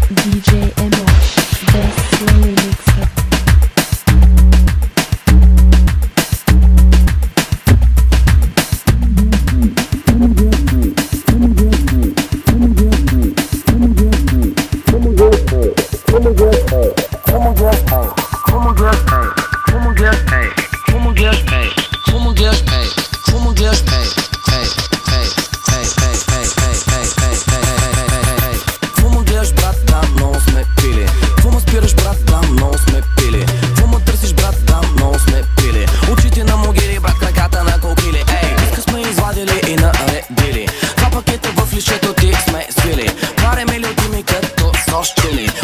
DJ Emosh, best slow remixer.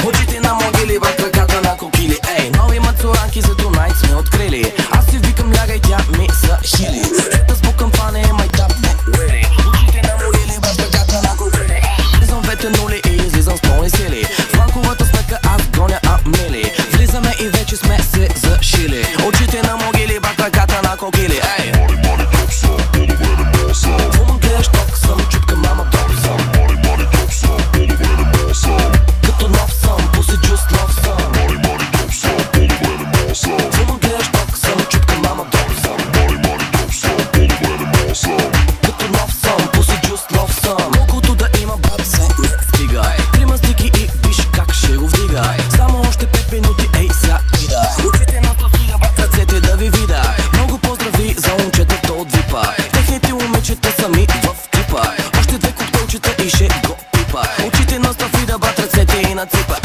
Очите на могили, брат, краката на кокили. Ей, нови мацуранки за тунайт сме открили. Аз си викам лягай, тя ми са хили. Света с букъмпане е майтап, не уери. Очите на могили, брат, краката на кокили. Излизам вече нули и излизам с пълни сили. В банковата сметка аз гоня амили. Влизаме и вече сме се зашили. Очите на могили, брат, краката на кокили. Ей, Money drop some, all the way to Warsaw. Фумам гледаш ток съм, чупка мама док съм. Money drop some, all the way to Warsaw. Като нов съм, пуси джус нов съм. Money drop some, all the way to Warsaw. Фумам гледаш ток съм, чупка мама док съм. Money drop some, all the way to Warsaw. Като нов съм, пуси джус нов съм. Колкото да има, брат, се не стига. Трима стики и виж как ще го вдига. Само още 5 минути, ей ся ида. Очите на стига, брат, ръцете да ви вида. Много поздрави за момчетата от Випа. Техните момичета сами в клипа. Още 2 коктейлчета и ще го пипа. Очите на стафида, брат, ръцете и на ципа.